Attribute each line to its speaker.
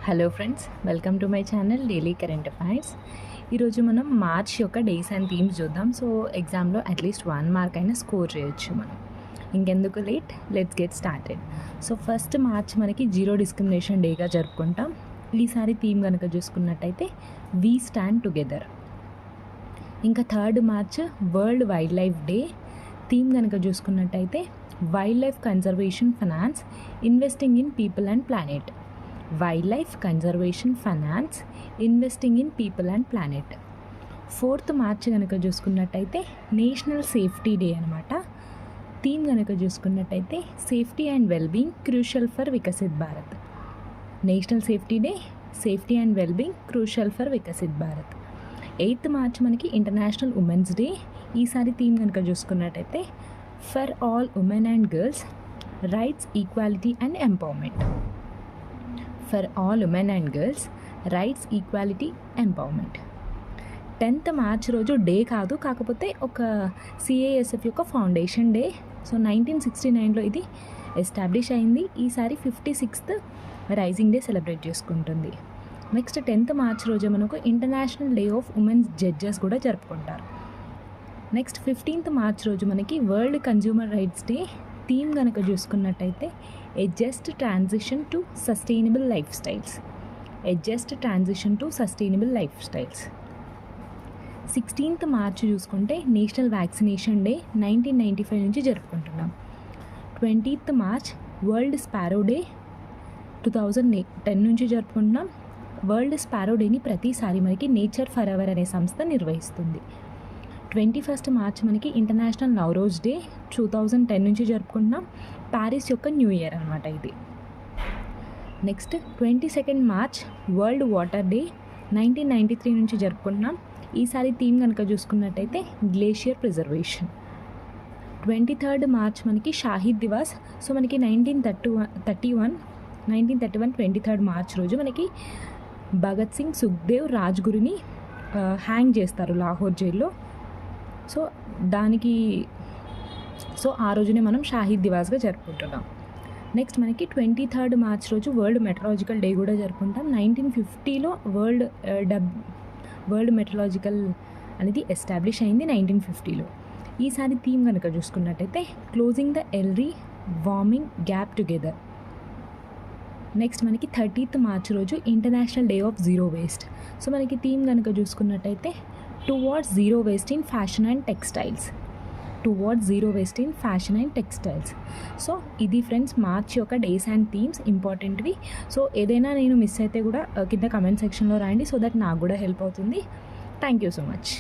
Speaker 1: Hello friends, welcome to my channel daily current affairs. ఈరోజు మనం March యొక్క days and themes చూద్దాం. So ఎగ్జామ్లో అట్లీస్ట్ 1 మార్క్ అయినా స్కోర్ చేయొచ్చు మనం. ఇంకెందుకు late, let's get started. So first March మనకి జీరో డిస్క్రిమినేషన్ డేగా జరుపుకుంటాం. ఈసారి థీమ్ కనుక చూసుకున్నట్టయితే వీ స్టాండ్ టుగెదర్. ఇంకా 3rd March world wild life day. Theme కనుక చూసుకున్నట్టయితే wild life conservation finance, investing in people and planet. Wild life conservation finance, investing in people and planet. 4th March కనుక చూసుకున్నట్టయితే national safety day అనమాట. Theme కనుక చూసుకున్నట్టయితే safety and wellbeing crucial for Viksit Bharat. National safety day, safety and wellbeing crucial for Viksit Bharat. 8th March మనకి international women's day. ఈసారి theme కనుక చూసుకున్నట్టయితే for all women and girls, rights, equality and empowerment. For all women and girls, rights, equality, empowerment. 10th March రోజు day కాదు, కాకపోతే ఒక CISF యొక్క foundation day. So 1969లో ఇది ఎస్టాబ్లిష్ అయింది. ఈసారి 56th రైజింగ్ డే సెలబ్రేట్ చేసుకుంటుంది. నెక్స్ట్ 10th మార్చ్ రోజు మనకు international day of women's judges కూడా జరుపుకుంటారు. నెక్స్ట్ 15th మార్చ్ రోజు మనకి world consumer rights day. Theme కనుక చూసుకున్నట్టయితే a just transition to sustainable lifestyles. A just transition to sustainable lifestyles. 16th March చూసుకుంటే national vaccination day 1995 నుంచి జరుపుకుంటున్నాం. 20th March world sparrow day 2010 నుంచి జరుపుకుంటున్నాం. World sparrow డేని ప్రతిసారి మనకి నేచర్ ఫర్ ఎవర్ అనే సంస్థ నిర్వహిస్తుంది. 21st మార్చ్ మనకి ఇంటర్నేషనల్ నవరోజ్ డే 2010 నుంచి జరుపుకుంటున్నాం. ప్యారిస్ యొక్క న్యూ ఇయర్ అనమాట ఇది. Next 22nd March world water day 1993 నుంచి జరుపుకుంటున్నాం. ఈసారి థీమ్ కనుక చూసుకున్నట్టయితే గ్లేషియర్ ప్రిజర్వేషన్. 23rd మార్చ్ మనకి షాహిద్ దివాస్. సో మనకి 1931 23rd మార్చ్ రోజు మనకి భగత్ సింగ్, సుఖ్దేవ్, రాజ్గురుని హ్యాంగ్ చేస్తారు లాహోర్ జైల్లో. సో ఆ రోజునే మనం షాహిద్ దివాస్గా జరుపుకుంటున్నాం. నెక్స్ట్ మనకి 23rd మార్చ్ రోజు వరల్డ్ మెట్రలాజికల్ డే కూడా జరుపుకుంటాం. 1950లో వరల్డ్ మెట్రలాజికల్ అనేది ఎస్టాబ్లిష్ అయింది 1950లో. ఈసారి థీమ్ కనుక చూసుకున్నట్టయితే closing the early warning gap together. Next మనకి 30th మార్చ్ రోజు international day of zero waste. So మనకి థీమ్ కనుక చూసుకున్నట్టయితే towards zero waste in fashion and textiles. Towards zero waste in fashion and textiles. So ఇది friends March యొక్క days and themes ఇంపార్టెంట్వి. So ఏదైనా నేను మిస్ అయితే కూడా కింద కమెంట్ సెక్షన్లో రాయండి, సో దట్ నాకు కూడా హెల్ప్ అవుతుంది. Thank you so much.